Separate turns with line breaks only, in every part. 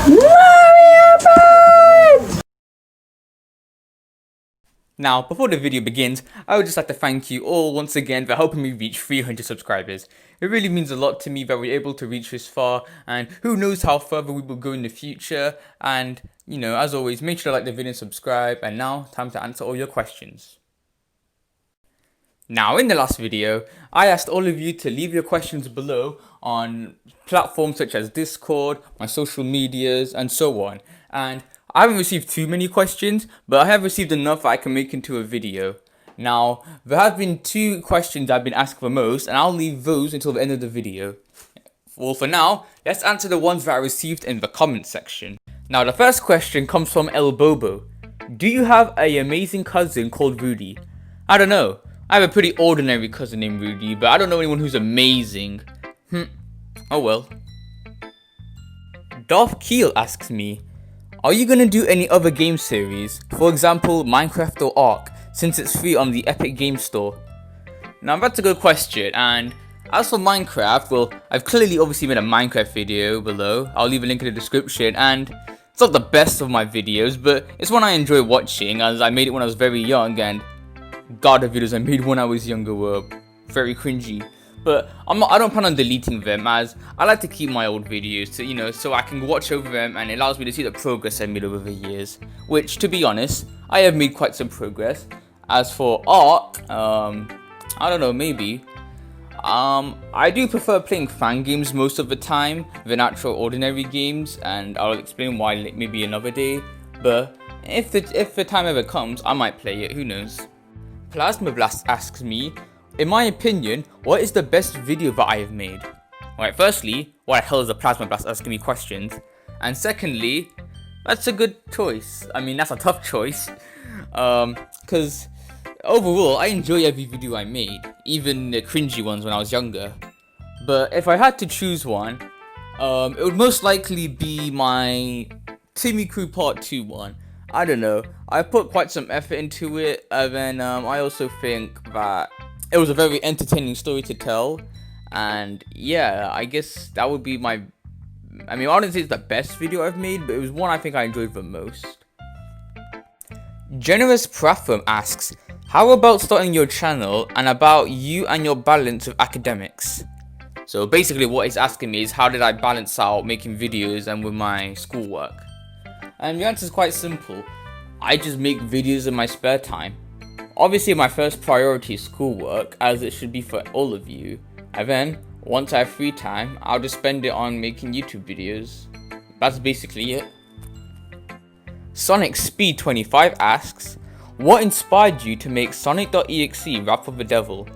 Mariopants! Now, before the video begins, I would just like to thank you all once again for helping me reach 300 subscribers. It really means a lot to me that we're able to reach this far, and who knows how further we will go in the future. And, you know, as always, make sure to like the video and subscribe. And now, time to answer all your questions. Now, in the last video, I asked all of you to leave your questions below on platforms such as Discord, my social medias, and so on. And I haven't received too many questions, but I have received enough that I can make into a video. Now, there have been 2 questions I've been asked the most, and I'll leave those until the end of the video. Well, for now, let's answer the ones that I received in the comment section. Now, the first question comes from Bobo. Do you have an amazing cousin called Rudy? I don't know. I have a pretty ordinary cousin named Rudy, but I don't know anyone who's amazing. Oh well. Dolph Kill asks me, are you gonna do any other game series? For example, Minecraft or Ark, since it's free on the Epic Game Store? Now that's a good question, and as for Minecraft, well, I've clearly obviously made a Minecraft video below. I'll leave a link in the description, and it's not the best of my videos, but it's one I enjoy watching, as I made it when I was very young, and God, the videos I made when I was younger were very cringy. But I don't plan on deleting them, as I like to keep my old videos to, you know, so I can watch over them, and it allows me to see the progress I made over the years. Which, to be honest, I have made quite some progress. As for Ark, I don't know, maybe. I do prefer playing fan games most of the time than actual ordinary games, and I'll explain why maybe another day. But if the time ever comes, I might play it. Who knows? Plasma Blast asks me, in my opinion, what is the best video that I have made? Alright, firstly, why the hell is a Plasma Blast asking me questions? And secondly, that's a good choice. I mean, that's a tough choice. Because overall, I enjoy every video I made, even the cringy ones when I was younger. But if I had to choose one, it would most likely be my Timmy Crew Part 2 one. I don't know, I put quite some effort into it, and then I also think that it was a very entertaining story to tell, and yeah, I guess that would be my, I mean, I wouldn't say it's the best video I've made, but it was one I think I enjoyed the most. Generous Pratham asks, how about starting your channel, and about you and your balance with academics? So basically what he's asking me is how did I balance out making videos and with my schoolwork? And the answer is quite simple. I just make videos in my spare time. Obviously my first priority is schoolwork, as it should be for all of you. And then, once I have free time, I'll just spend it on making YouTube videos. That's basically it. Sonicexe asks, what inspired you to make Sonic.exe Wrath of the Devil?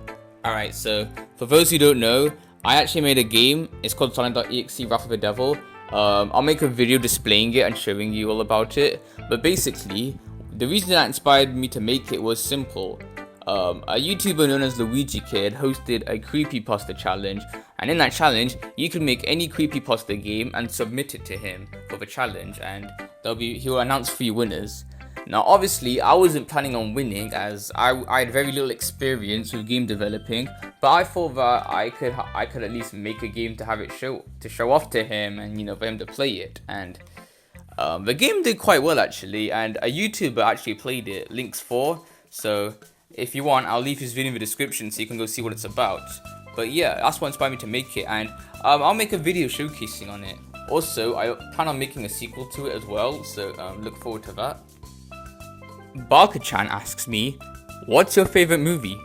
Alright, so for those who don't know, I actually made a game. It's called Sonic.exe Wrath of the Devil. I'll make a video displaying it and showing you all about it, but basically, the reason that inspired me to make it was simple. A YouTuber known as Luigi Kid hosted a creepypasta challenge, and in that challenge, you can make any creepypasta game and submit it to him for the challenge, and he'll announce 3 winners. Now obviously, I wasn't planning on winning, as I had very little experience with game developing, but I thought that I could at least make a game to have it show off to him, and you know, for him to play it. And the game did quite well actually, and a YouTuber actually played it, Links4. So if you want, I'll leave his video in the description so you can go see what it's about. But yeah, that's what inspired me to make it, and I'll make a video showcasing on it. Also, I plan on making a sequel to it as well, so look forward to that. Barkha-chan asks me, what's your favorite movie?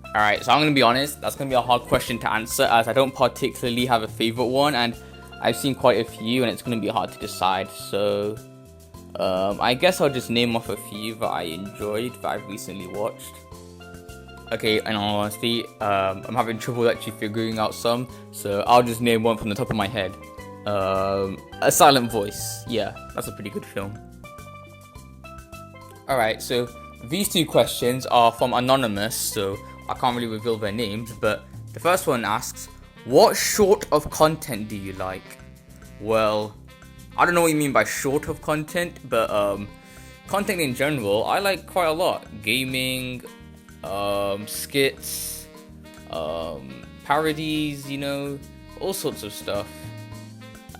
Alright, so I'm going to be honest, that's going to be a hard question to answer, as I don't particularly have a favorite one, and I've seen quite a few, and it's going to be hard to decide. So I guess I'll just name off a few that I enjoyed, that I've recently watched. Okay, in all honesty, I'm having trouble actually figuring out some, so I'll just name one from the top of my head. A Silent Voice. Yeah, that's a pretty good film. Alright, so these 2 questions are from Anonymous, so I can't really reveal their names, but the first one asks, what sort of content do you like? Well, I don't know what you mean by short of content, but content in general, I like quite a lot. Gaming, skits, parodies, you know, all sorts of stuff.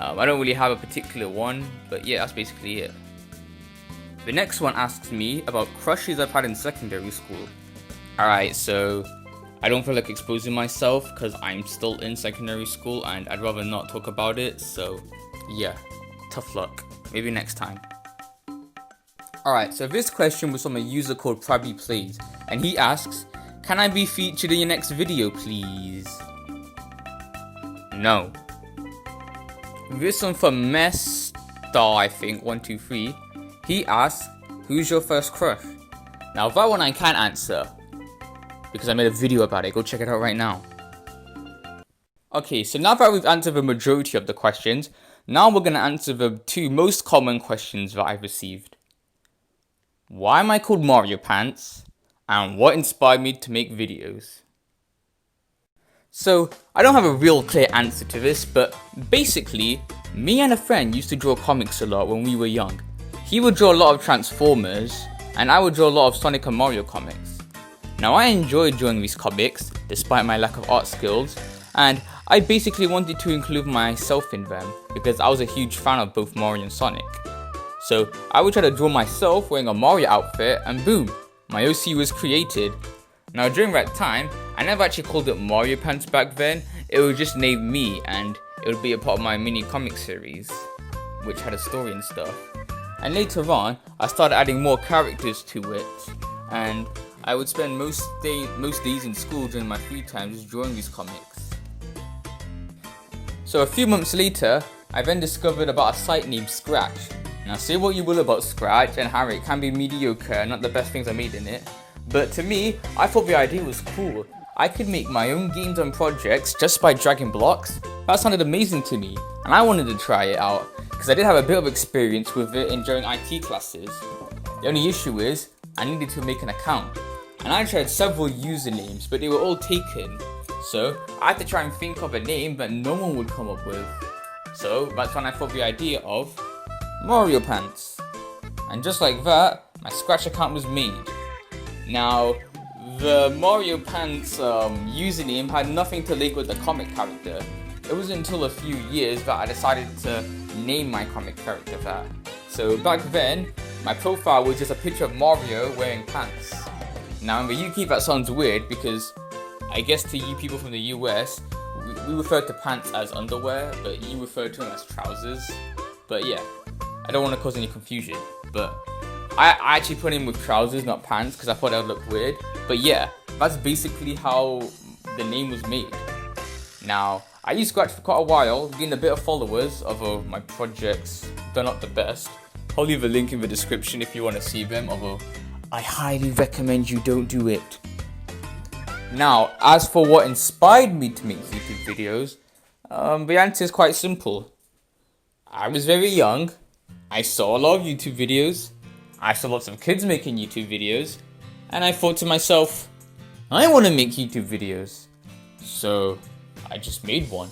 I don't really have a particular one, but yeah, that's basically it. The next one asks me about crushes I've had in secondary school. Alright, so I don't feel like exposing myself because I'm still in secondary school and I'd rather not talk about it, so yeah, tough luck. Maybe next time. Alright, so this question was from a user called Probably Plays, and he asks, can I be featured in your next video, please? No. This one from Mestar, I think, 123. He asks, who's your first crush? Now that one I can't answer, because I made a video about it. Go check it out right now. Okay, so now that we've answered the majority of the questions, now we're going to answer the two most common questions that I've received. Why am I called Mariopants? And what inspired me to make videos? So, I don't have a real clear answer to this, but basically, me and a friend used to draw comics a lot when we were young. He would draw a lot of Transformers, and I would draw a lot of Sonic and Mario comics. Now, I enjoyed drawing these comics, despite my lack of art skills, and I basically wanted to include myself in them, because I was a huge fan of both Mario and Sonic. So, I would try to draw myself wearing a Mario outfit, and boom, my OC was created. Now, during that time, I never actually called it Mariopants back then. It was just named me, and it would be a part of my mini comic series, which had a story and stuff. And later on, I started adding more characters to it, and I would spend most days in school during my free time just drawing these comics. So a few months later, I then discovered about a site named Scratch. Now, say what you will about Scratch and how it can be mediocre, not the best things I made in it, but to me, I thought the idea was cool. I could make my own games and projects just by dragging blocks. That sounded amazing to me, and I wanted to try it out, because I did have a bit of experience with it during IT classes. The only issue is, I needed to make an account, and I tried several usernames, but they were all taken. So, I had to try and think of a name that no one would come up with. So, that's when I thought the idea of Mariopants. And just like that, my Scratch account was made. Now, the Mariopants username had nothing to link with the comic character. It wasn't until a few years that I decided to name my comic character that. So back then, my profile was just a picture of Mario wearing pants. Now in the UK that sounds weird because I guess to you people from the US, we refer to pants as underwear, but you refer to them as trousers. But yeah, I don't want to cause any confusion, but I actually put in with trousers, not pants, because I thought that would look weird. But yeah, that's basically how the name was made. Now, I used Scratch for quite a while, gained a bit of followers, although my projects, they're not the best. I'll leave a link in the description if you want to see them, although I highly recommend you don't do it. Now, as for what inspired me to make YouTube videos, the answer is quite simple. I was very young, I saw a lot of YouTube videos, I saw lots of kids making YouTube videos, and I thought to myself, I want to make YouTube videos. So, I just made one.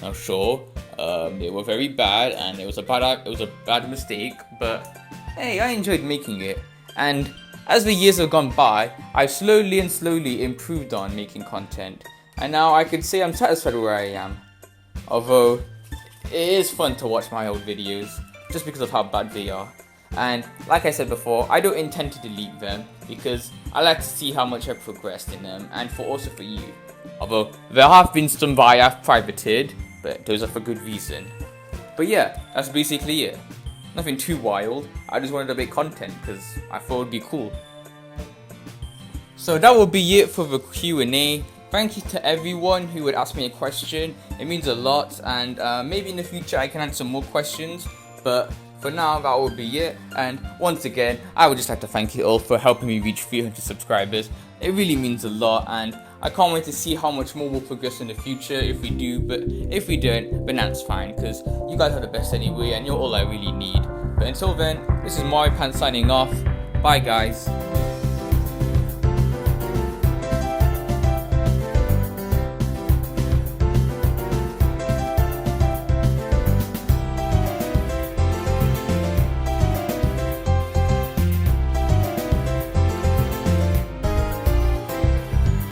Now sure, they were very bad and it was a bad mistake, but hey, I enjoyed making it. And as the years have gone by, I've slowly improved on making content, and now I could say I'm satisfied where I am. Although, it is fun to watch my old videos, just because of how bad they are. And like I said before, I don't intend to delete them, because I like to see how much I've progressed in them, and also for you. Although, there have been some that I have privated, but those are for good reason. But yeah, that's basically it. Nothing too wild, I just wanted to make content because I thought it would be cool. So that will be it for the Q&A. Thank you to everyone who would ask me a question, it means a lot, and maybe in the future I can answer more questions, but for now that will be it. And once again, I would just like to thank you all for helping me reach 300 subscribers. It really means a lot, and I can't wait to see how much more we'll progress in the future if we do, but if we don't, then that's fine, because you guys are the best anyway, and you're all I really need. But until then, this is Mariopants signing off. Bye guys.